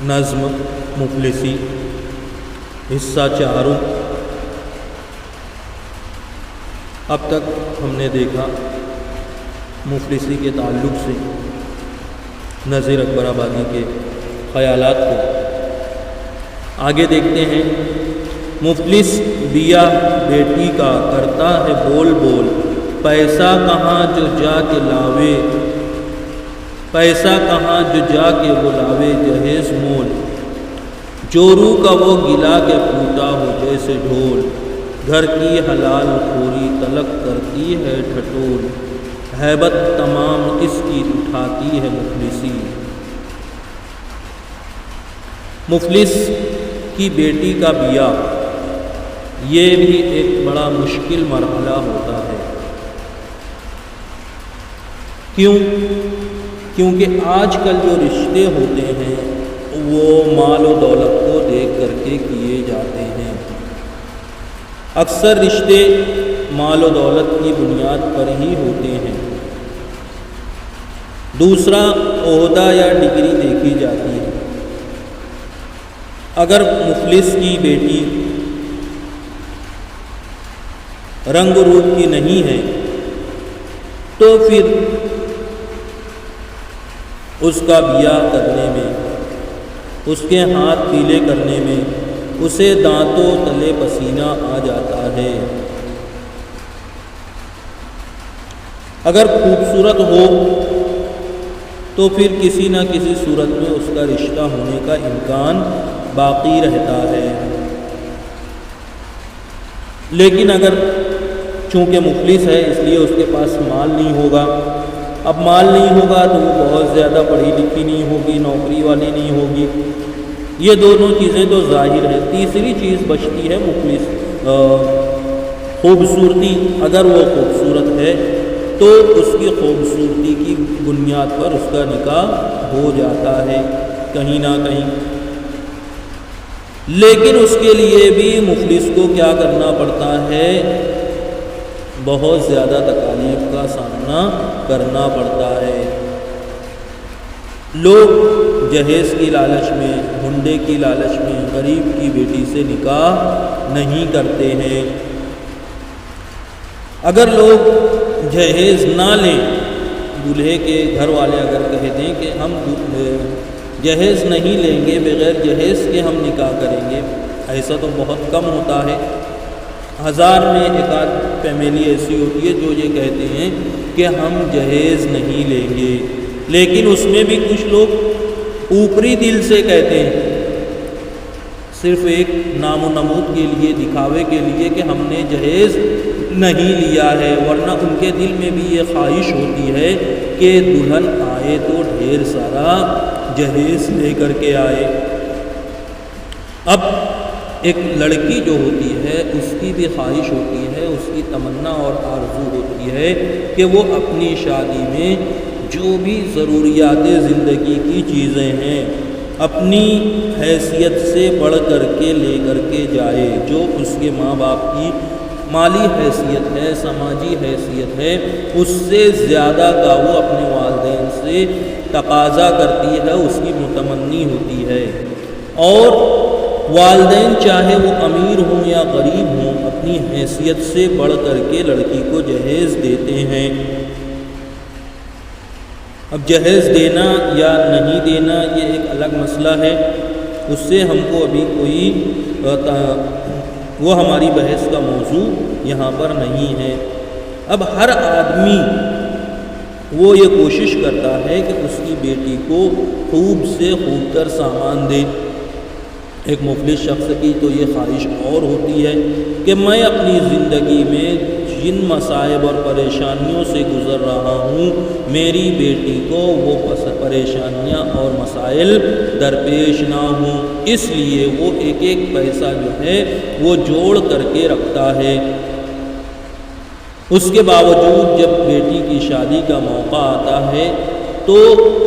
نظم مفلسی حصہ 4۔ اب تک ہم نے دیکھا مفلسی کے تعلق سے نذیر اکبر آبادی کے خیالات کو۔ آگے دیکھتے ہیں۔ مفلس دیا بیٹی کا کرتا ہے بول بول، پیسہ کہاں جو جا کے لاوے، پیسہ کہاں جو جا کے وہ لاوے جہیز مول، چورو کا وہ گلا کے پھوٹا ہو جیسے ڈھول، گھر کی حلال خوری طلب کرتی ہے ٹھٹول، ہیبت تمام اس کی اٹھاتی ہے مفلسی۔ مفلس کی بیٹی کا بیاہ یہ بھی ایک بڑا مشکل مرحلہ ہوتا ہے۔ کیونکہ آج کل جو رشتے ہوتے ہیں وہ مال و دولت کو دیکھ کر کے کیے جاتے ہیں۔ اکثر رشتے مال و دولت کی بنیاد پر ہی ہوتے ہیں۔ دوسرا، عہدہ یا ڈگری دیکھی جاتی ہے۔ اگر مفلس کی بیٹی رنگ روپ کی نہیں ہے تو پھر اس کا بیاہ کرنے میں، اس کے ہاتھ پیلے کرنے میں اسے دانتوں تلے پسینہ آ جاتا ہے۔ اگر خوبصورت ہو تو پھر کسی نہ کسی صورت میں اس کا رشتہ ہونے کا امکان باقی رہتا ہے۔ لیکن اگر چونکہ مفلس ہے اس لیے اس کے پاس مال نہیں ہوگا، اب مال نہیں ہوگا تو وہ بہت زیادہ پڑھی لکھی نہیں ہوگی، نوکری والی نہیں ہوگی، یہ دونوں چیزیں تو ظاہر ہے۔ تیسری چیز بچتی ہے مفلس، خوبصورتی۔ اگر وہ خوبصورت ہے تو اس کی خوبصورتی کی بنیاد پر اس کا نکاح ہو جاتا ہے کہیں نہ کہیں۔ لیکن اس کے لیے بھی مفلس کو کیا کرنا پڑتا ہے؟ بہت زیادہ تکالیف کا سامنا کرنا پڑتا ہے۔ لوگ جہیز کی لالچ میں، ہنڈے کی لالچ میں غریب کی بیٹی سے نکاح نہیں کرتے ہیں۔ اگر لوگ جہیز نہ لیں، دولہے کے گھر والے اگر کہہ دیں کہ ہم جہیز نہیں لیں گے، بغیر جہیز کے ہم نکاح کریں گے، ایسا تو بہت کم ہوتا ہے۔ 1000 میں ایک آدھ فیملی ایسی ہوتی ہے جو یہ کہتے ہیں کہ ہم جہیز نہیں لیں گے، لیکن اس میں بھی کچھ لوگ اوپری دل سے کہتے ہیں، صرف ایک نام و نمود کے لیے، دکھاوے کے لیے کہ ہم نے جہیز نہیں لیا ہے، ورنہ ان کے دل میں بھی یہ خواہش ہوتی ہے کہ دلہن آئے تو ڈھیر سارا جہیز لے کر کے آئے۔ اب ایک لڑکی جو ہوتی ہے اس کی بھی خواہش ہوتی ہے، اس کی تمنا اور آرزو ہوتی ہے کہ وہ اپنی شادی میں جو بھی ضروریات زندگی کی چیزیں ہیں اپنی حیثیت سے بڑھ کر کے لے کر کے جائے، جو اس کے ماں باپ کی مالی حیثیت ہے، سماجی حیثیت ہے، اس سے زیادہ کا وہ اپنے والدین سے تقاضا کرتی ہے، اس کی متمنی ہوتی ہے۔ اور والدین چاہے وہ امیر ہوں یا غریب ہوں، اپنی حیثیت سے بڑھ کر کے لڑکی کو جہیز دیتے ہیں۔ اب جہیز دینا یا نہیں دینا یہ ایک الگ مسئلہ ہے، اس سے ہم کو ابھی وہ ہماری بحث کا موضوع یہاں پر نہیں ہے۔ اب ہر آدمی وہ یہ کوشش کرتا ہے کہ اس کی بیٹی کو خوب سے خوب تر سامان دے۔ ایک مفلس شخص کی تو یہ خواہش اور ہوتی ہے کہ میں اپنی زندگی میں جن مصائب اور پریشانیوں سے گزر رہا ہوں، میری بیٹی کو وہ پریشانیاں اور مسائل درپیش نہ ہوں، اس لیے وہ ایک ایک پیسہ جو ہے وہ جوڑ کر کے رکھتا ہے۔ اس کے باوجود جب بیٹی کی شادی کا موقع آتا ہے تو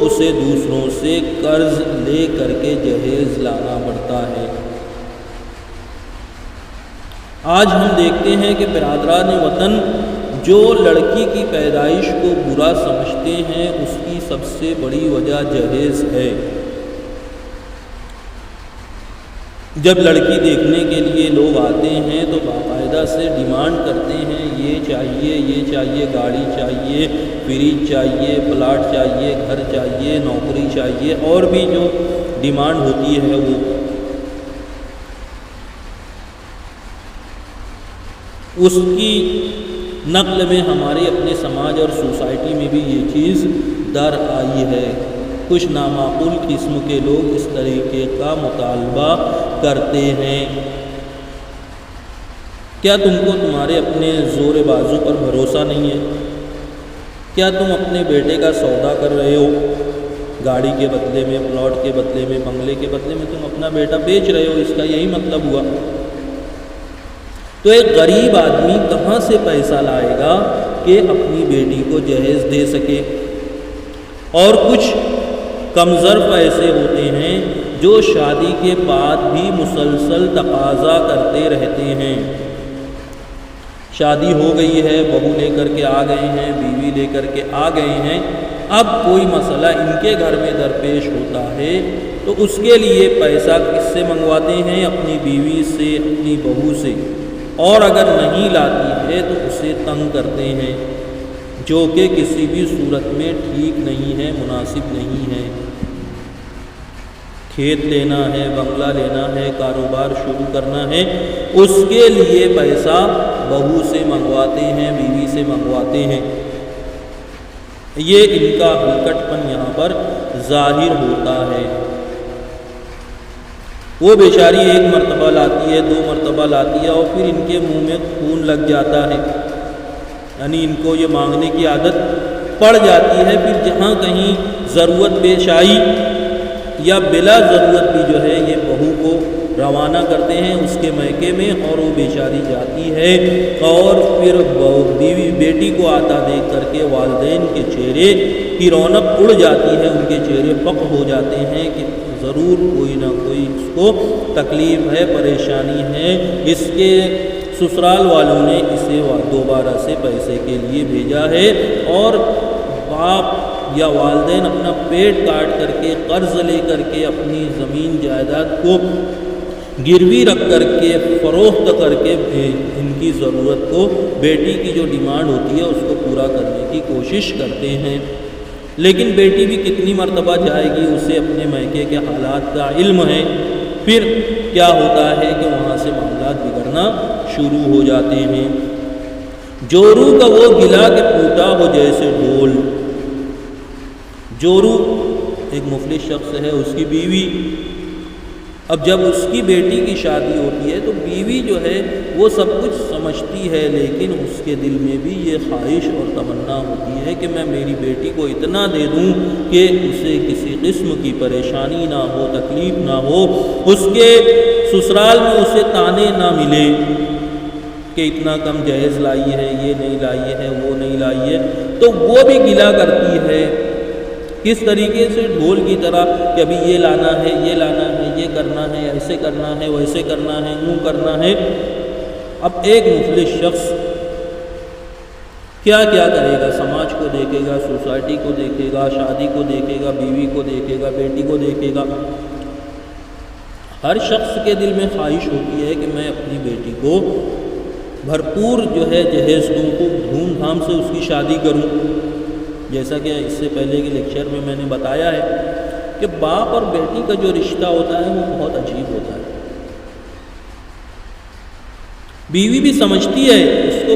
اسے دوسروں سے قرض لے کر کے جہیز لانا پڑتا ہے۔ آج ہم دیکھتے ہیں کہ برادران وطن جو لڑکی کی پیدائش کو برا سمجھتے ہیں، اس کی سب سے بڑی وجہ جہیز ہے۔ جب لڑکی دیکھنے کے لیے لوگ آتے ہیں تو باقاعدہ سے ڈیمانڈ کرتے ہیں، یہ چاہیے، گاڑی چاہیے، فریج چاہیے، پلاٹ چاہیے، گھر چاہیے، نوکری چاہیے، اور بھی جو ڈیمانڈ ہوتی ہے وہ اس کی نقل میں ہمارے اپنے سماج اور سوسائٹی میں بھی یہ چیز در آئی ہے۔ کچھ نامعقول قسم کے لوگ اس طریقے کا مطالبہ کرتے ہیں۔ کیا تم کو تمہارے اپنے زور بازو پر بھروسہ نہیں ہے؟ کیا تم اپنے بیٹے کا سودا کر رہے ہو؟ گاڑی کے بدلے میں، پلاٹ کے بدلے میں، بنگلے کے بدلے میں تم اپنا بیٹا بیچ رہے ہو، اس کا یہی مطلب ہوا۔ تو ایک غریب آدمی کہاں سے پیسہ لائے گا کہ اپنی بیٹی کو جہیز دے سکے؟ اور کچھ کمظرف ایسے ہوتے ہیں جو شادی کے بعد بھی مسلسل تقاضا کرتے رہتے ہیں۔ شادی ہو گئی ہے، بہو لے کر کے آ گئے ہیں، بیوی لے کر کے آ گئے ہیں، اب کوئی مسئلہ ان کے گھر میں درپیش ہوتا ہے تو اس کے لیے پیسہ کس سے منگواتے ہیں؟ اپنی بیوی سے، اپنی بہو سے، اور اگر نہیں لاتی ہے تو اسے تنگ کرتے ہیں، جو کہ کسی بھی صورت میں ٹھیک نہیں ہے، مناسب نہیں ہے۔ کھیت لینا ہے، بنگلہ لینا ہے، کاروبار شروع کرنا ہے، اس کے لیے پیسہ بہو سے منگواتے ہیں، بیوی سے منگواتے ہیں۔ یہ ان کا ہلکٹ پن یہاں پر ظاہر ہوتا ہے۔ وہ بیچاری ایک مرتبہ لاتی ہے، 2 مرتبہ لاتی ہے، اور پھر ان کے منہ میں خون لگ جاتا ہے، یعنی ان کو یہ مانگنے کی عادت پڑ جاتی ہے۔ پھر جہاں کہیں ضرورت پیش آئی یا بلا ضرورت بھی جو ہے یہ بہو کو روانہ کرتے ہیں اس کے میکے میں، اور وہ بیچاری جاتی ہے، اور پھر بیوی بیٹی کو آتا دیکھ کر کے والدین کے چہرے کی رونق اڑ جاتی ہے، ان کے چہرے پک ہو جاتے ہیں کہ ضرور کوئی نہ کوئی اس کو تکلیف ہے، پریشانی ہے، اس کے سسرال والوں نے اسے دوبارہ سے پیسے کے لیے بھیجا ہے، اور باپ یا والدین اپنا پیٹ کاٹ کر کے قرض لے کر کے اپنی زمین جائیداد کو گروی رکھ کر کے فروخت کر کے ان کی ضرورت کو، بیٹی کی جو ڈیمانڈ ہوتی ہے اس کو پورا کرنے کی کوشش کرتے ہیں۔ لیکن بیٹی بھی کتنی مرتبہ جائے گی، اسے اپنے میکے کے حالات کا علم ہے۔ پھر کیا ہوتا ہے کہ وہاں سے معاملات بگڑنا شروع ہو جاتے ہیں۔ جورو کا وہ گلا کہ ٹوٹا ہو جیسے ڈول۔ جورو ایک مفلس شخص ہے، اس کی بیوی، اب جب اس کی بیٹی کی شادی ہوتی ہے تو بیوی جو ہے وہ سب کچھ سمجھتی ہے، لیکن اس کے دل میں بھی یہ خواہش اور تمنا ہوتی ہے کہ میں میری بیٹی کو اتنا دے دوں کہ اسے کسی قسم کی پریشانی نہ ہو، تکلیف نہ ہو، اس کے سسرال میں اسے تانے نہ ملے کہ اتنا کم جہیز لائی ہے، یہ نہیں لائی ہے، وہ نہیں لائی ہے۔ تو وہ بھی گلا کرتی ہے کس طریقے سے، ڈھول کی طرح کہ ابھی یہ لانا ہے، یہ لانا ہے، یہ کرنا ہے، ایسے کرنا ہے، ویسے کرنا ہے، یوں کرنا ہے۔ اب ایک مفلس شخص کیا کیا کرے گا؟ سماج کو دیکھے گا، سوسائٹی کو دیکھے گا، شادی کو دیکھے گا، بیوی کو دیکھے گا، بیٹی کو دیکھے گا۔ ہر شخص کے دل میں خواہش ہوتی ہے کہ میں اپنی بیٹی کو بھرپور جو ہے جہیز دوں، خوب دھوم دھام سے اس کی شادی کروں۔ جیسا کہ اس سے پہلے کے لیکچر میں نے بتایا ہے کہ باپ اور بیٹی کا جو رشتہ ہوتا ہے وہ بہت عجیب ہوتا ہے۔ بیوی بھی سمجھتی ہے، اس کو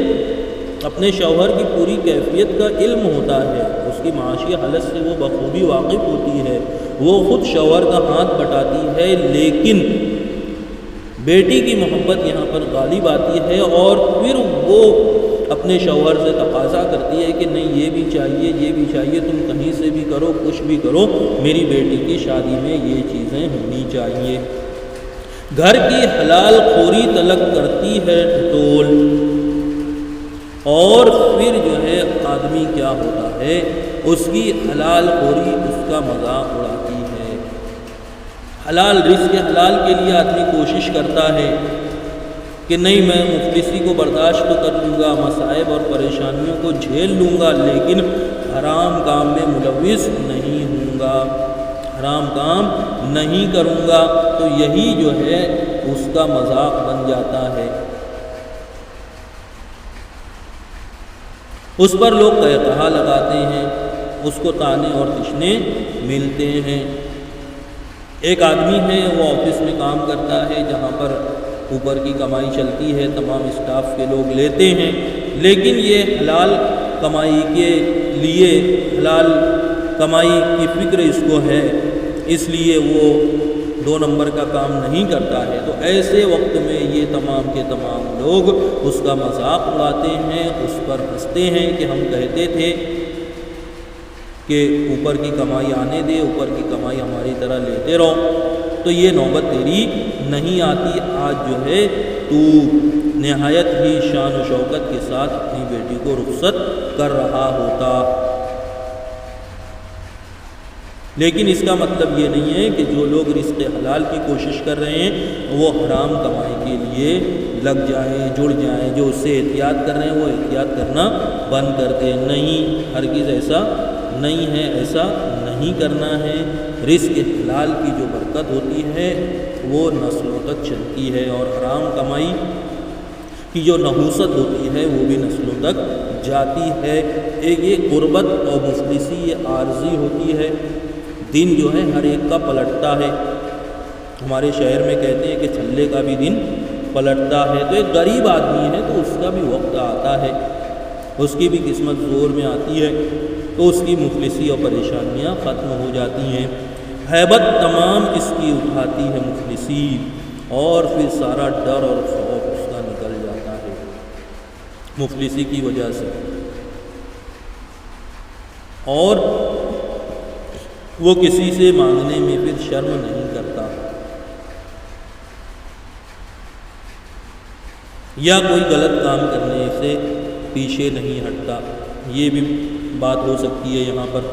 اپنے شوہر کی پوری کیفیت کا علم ہوتا ہے، اس کی معاشی حالت سے وہ بخوبی واقف ہوتی ہے، وہ خود شوہر کا ہاتھ بٹاتی ہے، لیکن بیٹی کی محبت یہاں پر غالب آتی ہے، اور پھر وہ اپنے شوہر سے تقاضا کرتی ہے کہ نہیں، یہ بھی چاہیے، یہ بھی چاہیے، تم کہیں سے بھی کرو، کچھ بھی کرو، میری بیٹی کی شادی میں یہ چیزیں ہونی چاہیے۔ گھر کی حلال خوری طلب کرتی ہے ٹٹول، اور پھر جو ہے آدمی کیا ہوتا ہے، اس کی حلال خوری اس کا مذاق اڑاتی ہے۔ حلال رزق حلال کے لیے آدمی کوشش کرتا ہے کہ نہیں، میں مفلسی کو برداشت تو کر لوں گا، مصائب اور پریشانیوں کو جھیل لوں گا، لیکن حرام کام میں ملوث نہیں ہوں گا، حرام کام نہیں کروں گا۔ تو یہی جو ہے اس کا مذاق بن جاتا ہے، اس پر لوگ قہقہا لگاتے ہیں، اس کو طعنے اور تشنے ملتے ہیں۔ ایک آدمی ہے، وہ آفس میں کام کرتا ہے جہاں پر اوپر کی کمائی چلتی ہے، تمام اسٹاف کے لوگ لیتے ہیں، لیکن یہ حلال کمائی کے لیے، حلال کمائی کی فکر اس کو ہے، اس لیے وہ 2 نمبر کا کام نہیں کرتا ہے۔ تو ایسے وقت میں یہ تمام کے تمام لوگ اس کا مذاق اڑاتے ہیں، اس پر ہنستے ہیں کہ ہم کہتے تھے کہ اوپر کی کمائی آنے دے، اوپر کی کمائی ہماری طرح لیتے رہو، تو یہ نوبت تیری نہیں آتی۔ آج جو ہے تو نہایت ہی شان و شوکت کے ساتھ اپنی بیٹی کو رخصت کر رہا ہوتا، لیکن اس کا مطلب یہ نہیں ہے کہ جو لوگ رزق حلال کی کوشش کر رہے ہیں وہ حرام کمائی کے لیے لگ جائیں، جڑ جائیں، جو اس سے احتیاط کر رہے ہیں وہ احتیاط کرنا بند کر دیں۔ نہیں، ہرگز ایسا نہیں ہے، ایسا نہیں کرنا ہے۔ رزق حلال کی جو برکت ہوتی ہے وہ نسلوں تک چلتی ہے، اور حرام کمائی کی جو نحوست ہوتی ہے وہ بھی نسلوں تک جاتی ہے۔ ایک یہ غربت اور مفلسی یہ عارضی ہوتی ہے، دن جو ہے ہر ایک کا پلٹتا ہے۔ ہمارے شہر میں کہتے ہیں کہ چھلے کا بھی دن پلٹتا ہے، تو ایک غریب آدمی ہے تو اس کا بھی وقت آتا ہے، اس کی بھی قسمت زور میں آتی ہے، تو اس کی مفلسی اور پریشانیاں ختم ہو جاتی ہیں۔ ہیبت تمام اس کی اٹھاتی ہے مفلسی، اور پھر سارا ڈر اور خوف اس کا نکل جاتا ہے مفلسی کی وجہ سے، اور وہ کسی سے مانگنے میں پھر شرم نہیں کرتا، یا کوئی غلط کام کرنے سے پیچھے نہیں ہٹتا۔ یہ بھی بات ہو سکتی ہے یہاں پر۔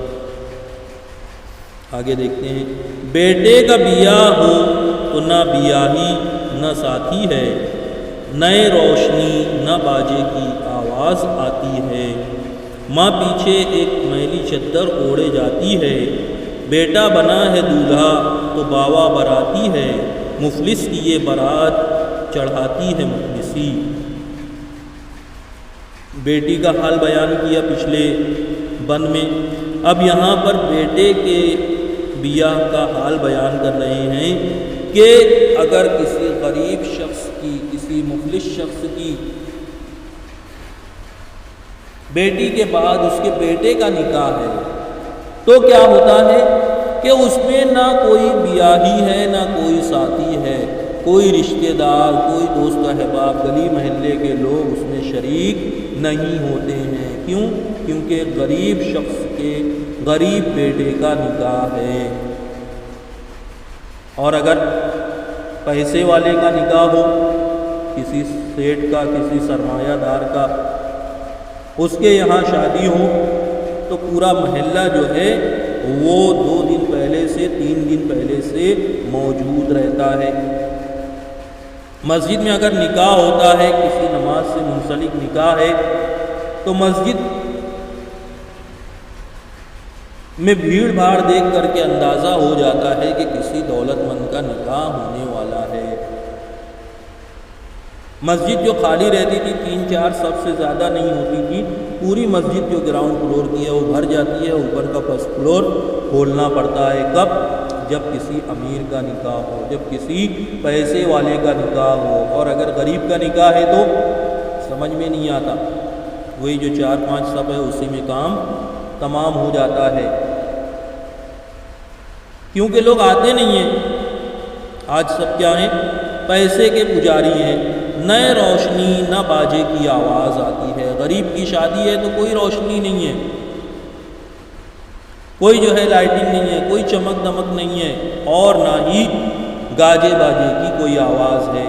آگے دیکھتے ہیں، بیٹے کا بیاہ ہو تو نہ بیاہی نہ ساتھی ہے، نئے روشنی نہ باجے کی آواز آتی ہے، ماں پیچھے ایک میلی چادر اوڑھے جاتی ہے، بیٹا بنا ہے دولہا تو باوا براتی ہے، مفلس کی یہ بارات چڑھاتی ہے مفلسی۔ بیٹی کا حال بیان کیا پچھلے بند میں، اب یہاں پر بیٹے کے بیاہ کا حال بیان کر رہے ہیں کہ اگر کسی غریب شخص کی، کسی مفلس شخص کی بیٹی کے بعد اس کے بیٹے کا نکاح ہے تو کیا ہوتا ہے کہ اس میں نہ کوئی بیاہی ہے نہ کوئی ساتھی ہے، کوئی رشتہ دار، کوئی دوست احباب، گلی محلے کے لوگ اس میں شریک نہیں ہوتے ہیں۔ کیوں؟ کیونکہ غریب شخص کے غریب بیٹے کا نکاح ہے، اور اگر پیسے والے کا نکاح ہو، کسی سیٹ کا، کسی سرمایہ دار کا، اس کے یہاں شادی ہو تو پورا محلہ جو ہے وہ 2 دن پہلے سے 3 دن پہلے سے موجود رہتا ہے۔ مسجد میں اگر نکاح ہوتا ہے، کسی نماز سے منسلک نکاح ہے، تو مسجد میں بھیڑ بھاڑ دیکھ کر کے اندازہ ہو جاتا ہے کہ کسی دولت مند کا نکاح ہونے والا ہے۔ مسجد جو خالی رہتی تھی 3-4 صف سے زیادہ نہیں ہوتی تھی، پوری مسجد جو گراؤنڈ فلور کی ہے وہ بھر جاتی ہے، اوپر کا فرسٹ فلور کھولنا پڑتا ہے۔ کب؟ جب کسی امیر کا نکاح ہو، جب کسی پیسے والے کا نکاح ہو، اور اگر غریب کا نکاح ہے تو سمجھ میں نہیں آتا، وہی جو 4-5 صف ہے اسی میں کام تمام ہو جاتا ہے، کیونکہ لوگ آتے نہیں ہیں۔ آج سب کیا ہیں؟ پیسے کے پجاری ہیں۔ نئے روشنی نہ باجے کی آواز آتی ہے، غریب کی شادی ہے تو کوئی روشنی نہیں ہے، کوئی جو ہے لائٹنگ نہیں ہے، کوئی چمک دمک نہیں ہے، اور نہ ہی گاجے باجے کی کوئی آواز ہے۔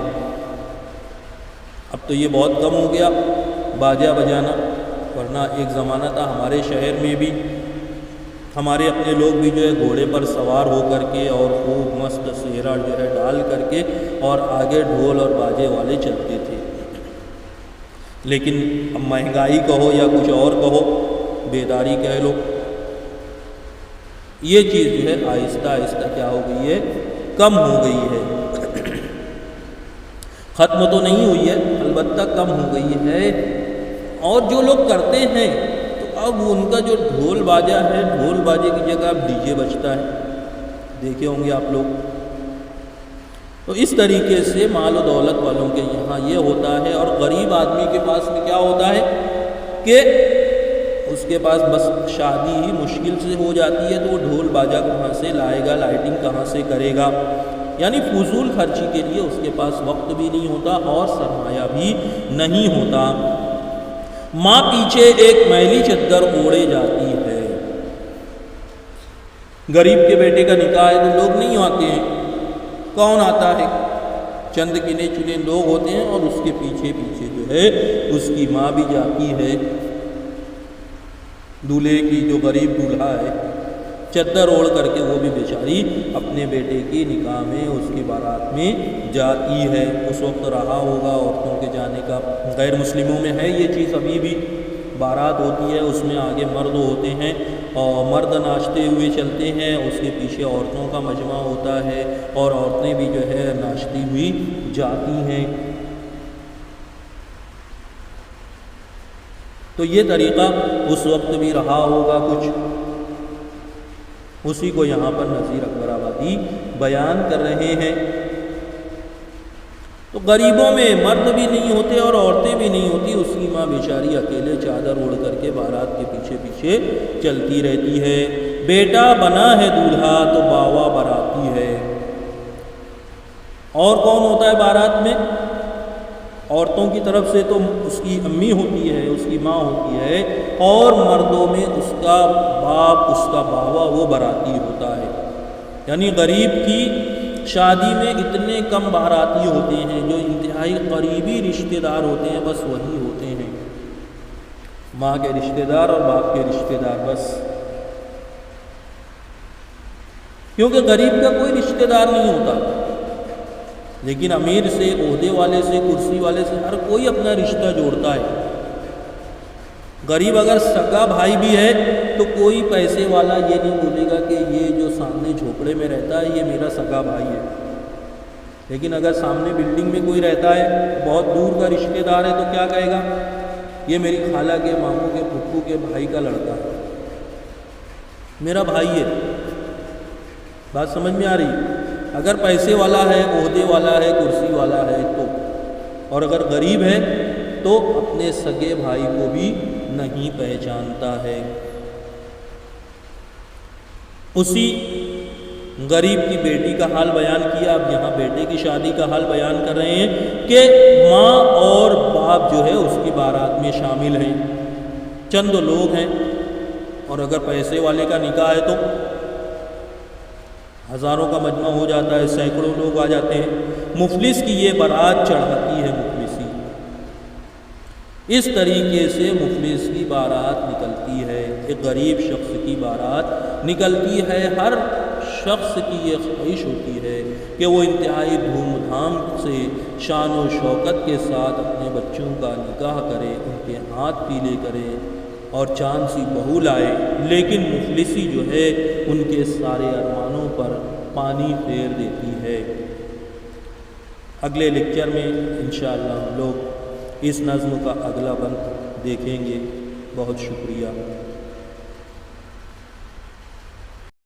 اب تو یہ بہت کم ہو گیا باجا بجانا، ورنہ ایک زمانہ تھا ہمارے شہر میں بھی، ہمارے اپنے لوگ بھی جو ہے گھوڑے پر سوار ہو کر کے اور خوب مست سہرا جو ہے ڈال کر کے اور آگے ڈھول اور باجے والے چلتے تھے۔ لیکن اب مہنگائی کہو یا کچھ اور کہو، بیداری کہہ لو، یہ چیز جو ہے آہستہ آہستہ کیا ہو گئی ہے؟ کم ہو گئی ہے۔ ختم تو نہیں ہوئی ہے، البتہ کم ہو گئی ہے۔ اور جو لوگ کرتے ہیں تو اب ان کا جو ڈھول باجا ہے، ڈھول باجے کی جگہ اب ڈی جے بجتا ہے، دیکھے ہوں گے آپ لوگ۔ تو اس طریقے سے مال و دولت والوں کے یہاں یہ ہوتا ہے، اور غریب آدمی کے پاس میں کیا ہوتا ہے کہ اس کے پاس بس شادی ہی مشکل سے ہو جاتی ہے، تو وہ ڈھول باجا کہاں سے لائے گا، لائٹنگ کہاں سے کرے گا، یعنی فضول خرچی کے لیے اس کے پاس وقت بھی نہیں ہوتا اور سرمایہ بھی نہیں ہوتا۔ ماں پیچھے ایک میلی چادر اوڑھے جاتی ہے۔ غریب کے بیٹے کا نکاح ہے تو لوگ نہیں آتے ہیں، کون آتا ہے؟ چند گنے چنے لوگ ہوتے ہیں، اور اس کے پیچھے پیچھے جو ہے اس کی ماں بھی جاتی ہے۔ دولہے کی جو غریب دولہا ہے چادر اوڑھ کر کے وہ بھی بیچاری اپنے بیٹے کی نکاح میں، اس کی بارات میں جاتی ہے۔ اس وقت رہا ہوگا عورتوں کے جانے کا، غیر مسلموں میں ہے یہ چیز ابھی بھی، بارات ہوتی ہے اس میں آگے مرد ہوتے ہیں اور مرد ناچتے ہوئے چلتے ہیں، اس کے پیچھے عورتوں کا مجمع ہوتا ہے اور عورتیں بھی جو ہے ناچتی ہوئی جاتی ہیں۔ تو یہ طریقہ اس وقت بھی رہا ہوگا کچھ، اسی کو یہاں پر نذیر اکبر آبادی بیان کر رہے ہیں۔ تو غریبوں میں مرد بھی نہیں ہوتے اور عورتیں بھی نہیں ہوتی، اس کی ماں بیچاری اکیلے چادر اوڑھ کر کے بارات کے پیچھے پیچھے چلتی رہتی ہے۔ بیٹا بنا ہے دولہا تو باوا باراتی ہے۔ اور کون ہوتا ہے بارات میں؟ عورتوں کی طرف سے تو اس کی امی ہوتی ہے، اس کی ماں ہوتی ہے، اور مردوں میں اس کا باپ، اس کا باوا، وہ باراتی ہوتا ہے۔ یعنی غریب کی شادی میں اتنے کم باراتی ہوتے ہیں، جو انتہائی قریبی رشتہ دار ہوتے ہیں بس وہی ہوتے ہیں، ماں کے رشتہ دار اور باپ کے رشتہ دار بس، کیونکہ غریب کا کوئی رشتہ دار نہیں ہوتا۔ لیکن امیر سے، عہدے والے سے، کرسی والے سے ہر کوئی اپنا رشتہ جوڑتا ہے۔ غریب اگر سگا بھائی بھی ہے تو کوئی پیسے والا یہ نہیں بولے گا کہ یہ جو سامنے جھوپڑے میں رہتا ہے یہ میرا سگا بھائی ہے۔ لیکن اگر سامنے بلڈنگ میں کوئی رہتا ہے، بہت دور کا رشتہ دار ہے، تو کیا کہے گا؟ یہ میری خالہ کے، ماموں کے، پھپھو کے بھائی کا لڑکا ہے، میرا بھائی ہے۔ بات سمجھ میں آ رہی؟ اگر پیسے والا ہے، عہدے والا ہے، کرسی والا ہے تو، اور اگر غریب ہے تو اپنے سگے بھائی کو بھی نہیں پہچانتا ہے۔ اسی غریب کی بیٹی کا حال بیان کیا، اب یہاں بیٹے کی شادی کا حال بیان کر رہے ہیں کہ ماں اور باپ جو ہے اس کی بارات میں شامل ہیں، چند لوگ ہیں، اور اگر پیسے والے کا نکاح ہے تو ہزاروں کا مجمع ہو جاتا ہے، سینکڑوں لوگ آ جاتے ہیں۔ مفلس کی یہ بارات چڑھاتی ہے مفلسی، اس طریقے سے مفلس کی بارات نکلتی ہے، ایک غریب شخص کی بارات نکلتی ہے۔ ہر شخص کی یہ خواہش ہوتی ہے کہ وہ انتہائی دھوم دھام سے، شان و شوکت کے ساتھ اپنے بچوں کا نکاح کرے، ان کے ہاتھ پیلے کرے اور چاند سی بہو لائے، لیکن مفلسی جو ہے ان کے سارے ارمانوں پر پانی پھیر دیتی ہے۔ اگلے لیکچر میں انشاءاللہ ہم لوگ اس نظم کا اگلا بند دیکھیں گے۔ بہت شکریہ۔